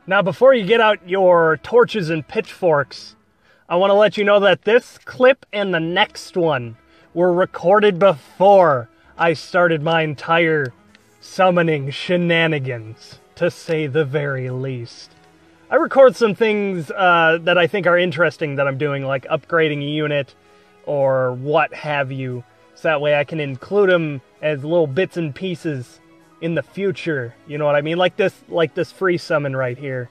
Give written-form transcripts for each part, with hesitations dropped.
Now, before you get out your torches and pitchforks, I want to let you know that this clip and the next one were recorded before I started my entire summoning shenanigans, to say the very least. I record some things that I think are interesting that I'm doing, like upgrading a unit or what have you, so that way I can include them as little bits and pieces in the future. You know what I mean? Like this free summon right here.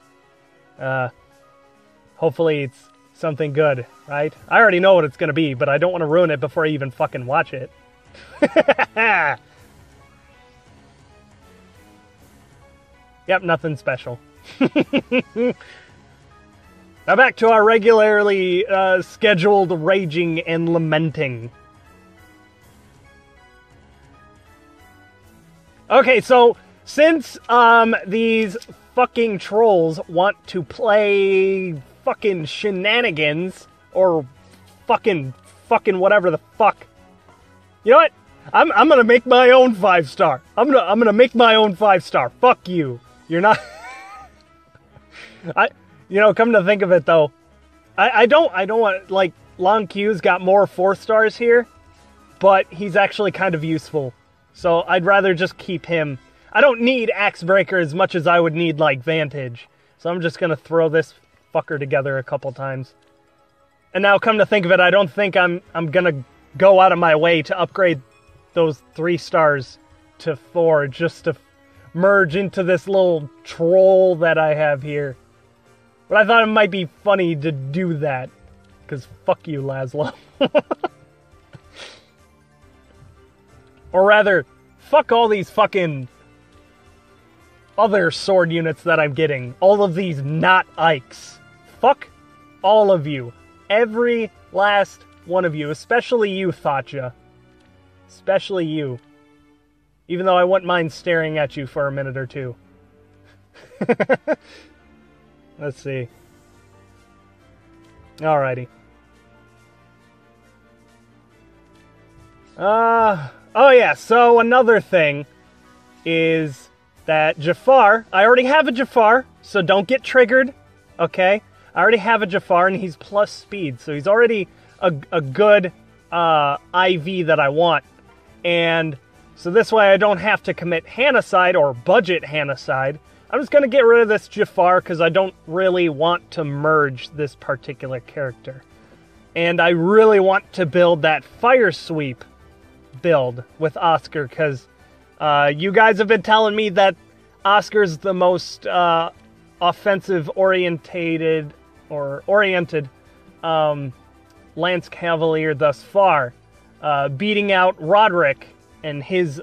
Hopefully it's something good, right? I already know what it's gonna be, but I don't want to ruin it before I even fucking watch it. Yep, nothing special. Now back to our regularly scheduled raging and lamenting. Okay, so since these fucking trolls want to play fucking shenanigans or fucking whatever the fuck, you know what? I'm gonna make my own 5-star. I'm gonna make my own 5-star. Fuck you. You're not. Come to think of it though, I don't want, like, Long Q's got more 4-stars here, but he's actually kind of useful. So I'd rather just keep him. I don't need Axebreaker as much as I would need, like, Vantage. So I'm just gonna throw this fucker together a couple times. And now, come to think of it, I don't think I'm gonna go out of my way to upgrade those 3 stars to 4 just to merge into this little troll that I have here. But I thought it might be funny to do that. Because fuck you, Laszlo. Or rather, fuck all these fucking other sword units that I'm getting. All of these not Ikes. Fuck all of you. Every last one of you. Especially you, Thatcha. Especially you. Even though I wouldn't mind staring at you for a minute or two. Let's see. Alrighty. Oh yeah, so another thing is that Jafar, I already have a Jafar, so don't get triggered, okay? I already have a Jafar and he's plus speed, so he's already a good IV that I want. And so this way I don't have to commit Hanacide or budget Hanacide. I'm just going to get rid of this Jafar because I don't really want to merge this particular character. And I really want to build that Fire Sweep build with Oscar because you guys have been telling me that Oscar's the most offensive oriented Lance Cavalier thus far, beating out Roderick and his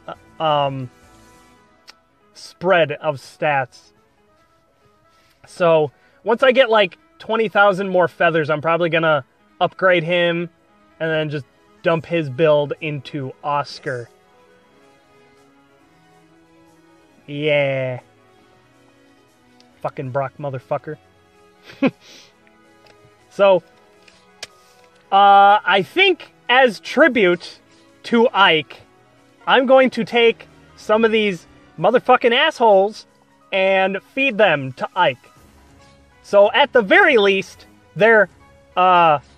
spread of stats. So once I get like 20,000 more feathers, I'm probably gonna upgrade him and then just dump his build into Oscar. Yeah. Fucking Brock motherfucker. So, I think as tribute to Ike, I'm going to take some of these motherfucking assholes and feed them to Ike. So at the very least, their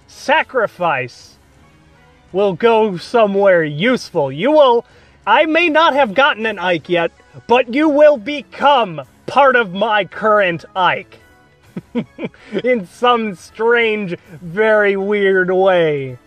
sacrifice will go somewhere useful. I may not have gotten an Ike yet, but you will become part of my current Ike. In some strange, very weird way.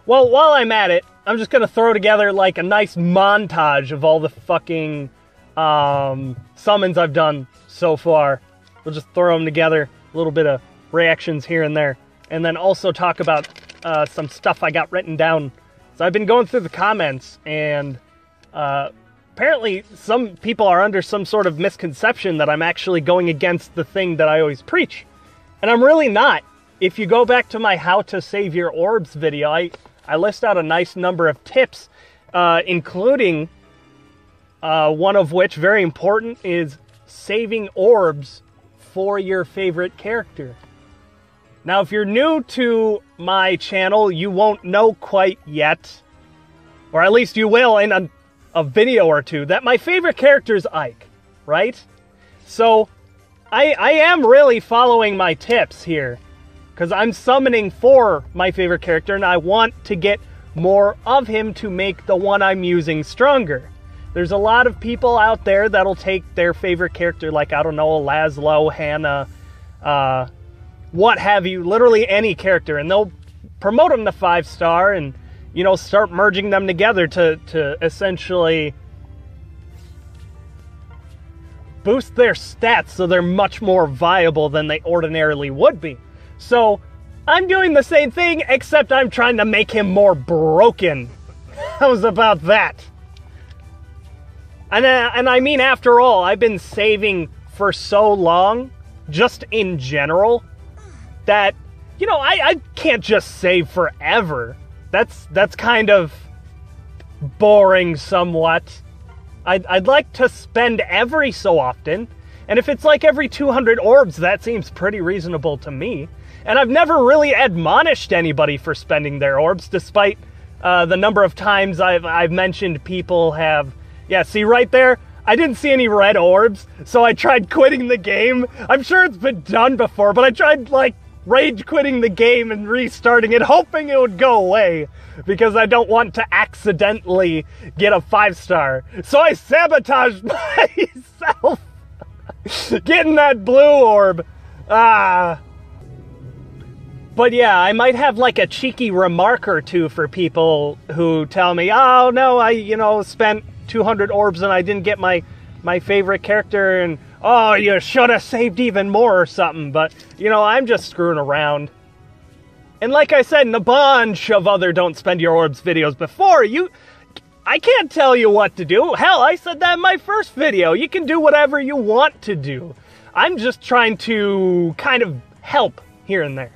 Well, while I'm at it, I'm just gonna throw together like a nice montage of all the fucking summons I've done so far. We'll just throw them together, a little bit of reactions here and there, and then also talk about some stuff I got written down. So I've been going through the comments, and apparently some people are under some sort of misconception that I'm actually going against the thing that I always preach. And I'm really not. If you go back to my How to Save Your Orbs video, I list out a nice number of tips, including one of which, very important, is saving orbs for your favorite character. Now, if you're new to my channel, you won't know quite yet, or at least you will in a video or two, that my favorite character is Ike, right? So, I am really following my tips here, because I'm summoning for my favorite character, and I want to get more of him to make the one I'm using stronger. There's a lot of people out there that'll take their favorite character, like, I don't know, Laszlo, Hannah, what have you, literally any character, and they'll promote them to 5-star and, you know, start merging them together to essentially boost their stats so they're much more viable than they ordinarily would be. So I'm doing the same thing, except I'm trying to make him more broken. How's about that? And I mean, after all, I've been saving for so long, just in general, that, you know, I can't just save forever. That's kind of boring somewhat. I'd like to spend every so often, and if it's like every 200 orbs, that seems pretty reasonable to me. And I've never really admonished anybody for spending their orbs, despite the number of times I've mentioned people have... Yeah, see right there? I didn't see any red orbs, so I tried quitting the game. I'm sure it's been done before, but I tried, like, rage quitting the game and restarting it, hoping it would go away, because I don't want to accidentally get a 5-star. So I sabotaged myself getting that blue orb. But yeah, I might have like a cheeky remark or two for people who tell me, oh no, I, you know, spent 200 orbs and I didn't get my favorite character, and oh, you should have saved even more or something. But, you know, I'm just screwing around. And like I said in a bunch of other Don't Spend Your Orbs videos before, I can't tell you what to do. Hell, I said that in my first video. You can do whatever you want to do. I'm just trying to kind of help here and there.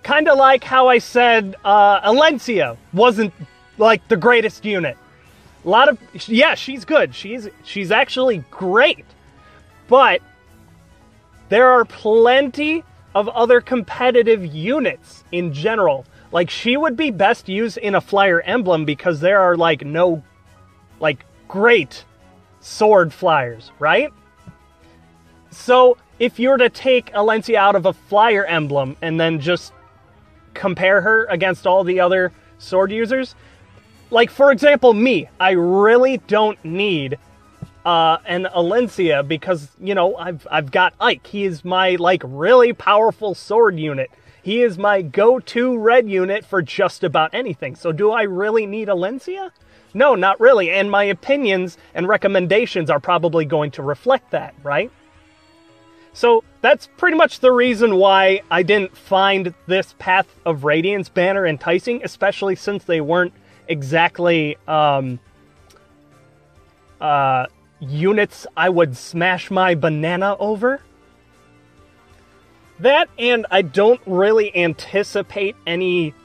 Kind of like how I said Alencia wasn't like the greatest unit. A lot of, yeah, she's good. She's actually great. But there are plenty of other competitive units in general. Like, she would be best used in a flyer emblem because there are like no like great sword flyers, right? So if you were to take Alencia out of a flyer emblem and then just compare her against all the other sword users, like, for example, me, I really don't need an Alencia because, you know, I've got Ike. He is my, like, really powerful sword unit. He is my go-to red unit for just about anything. So do I really need Alencia? No, not really. And my opinions and recommendations are probably going to reflect that, right? So that's pretty much the reason why I didn't find this Path of Radiance banner enticing, especially since they weren't exactly units I would smash my banana over. That, and I don't really anticipate any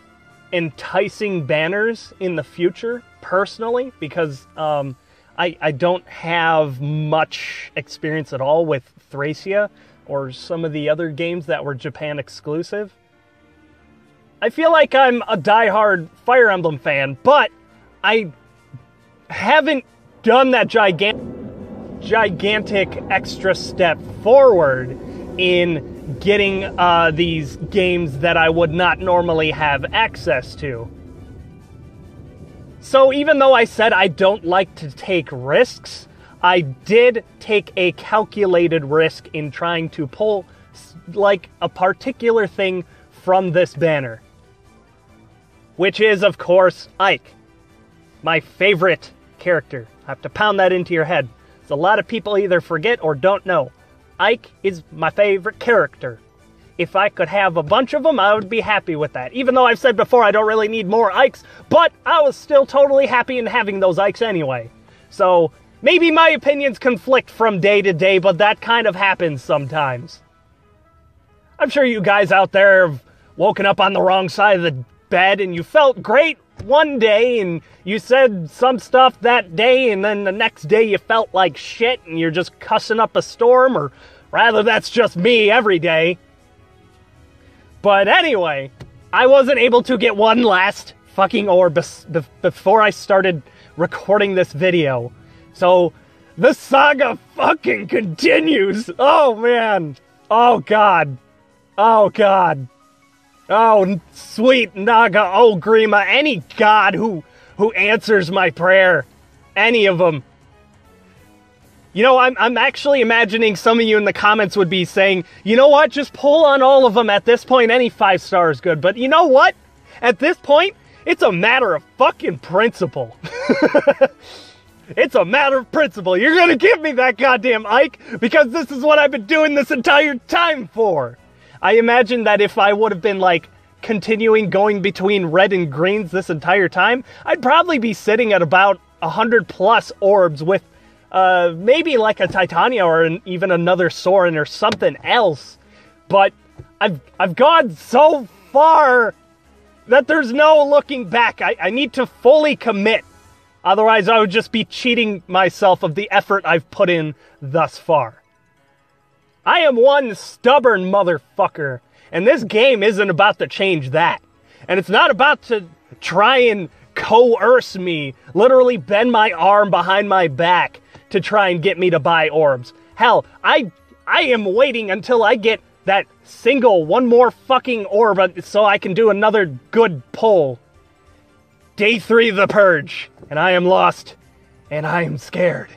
enticing banners in the future, personally, because I don't have much experience at all with Thracia or some of the other games that were Japan exclusive. I feel like I'm a diehard Fire Emblem fan, but I haven't done that gigantic extra step forward in getting these games that I would not normally have access to. So even though I said I don't like to take risks, I did take a calculated risk in trying to pull like a particular thing from this banner. Which is, of course, Ike. My favorite character. I have to pound that into your head. So a lot of people either forget or don't know. Ike is my favorite character. If I could have a bunch of them, I would be happy with that. Even though I've said before I don't really need more Ikes, but I was still totally happy in having those Ikes anyway. So maybe my opinions conflict from day to day, but that kind of happens sometimes. I'm sure you guys out there have woken up on the wrong side of the bed and you felt great one day and you said some stuff that day, and then the next day you felt like shit and you're just cussing up a storm, or rather that's just me every day. But anyway, I wasn't able to get one last fucking orb before I started recording this video. So The saga fucking continues. Oh, man. Oh, God. Oh, God. Oh, sweet Naga Ogrima. Any god who answers my prayer. Any of them. You know, I'm actually imagining some of you in the comments would be saying, you know what, just pull on all of them at this point, any 5-star is good. But you know what? At this point, it's a matter of fucking principle. It's a matter of principle. You're gonna give me that goddamn Ike, because this is what I've been doing this entire time for. I imagine that if I would have been, like, continuing going between red and greens this entire time, I'd probably be sitting at about 100 plus orbs with maybe like a Titania or even another Sorin or something else. But I've gone so far that there's no looking back. I need to fully commit. Otherwise, I would just be cheating myself of the effort I've put in thus far. I am one stubborn motherfucker, and this game isn't about to change that. And it's not about to try and coerce me, literally bend my arm behind my back to try and get me to buy orbs. Hell, I am waiting until I get that single one more fucking orb so I can do another good pull. Day 3 of the Purge, and I am lost, and I am scared.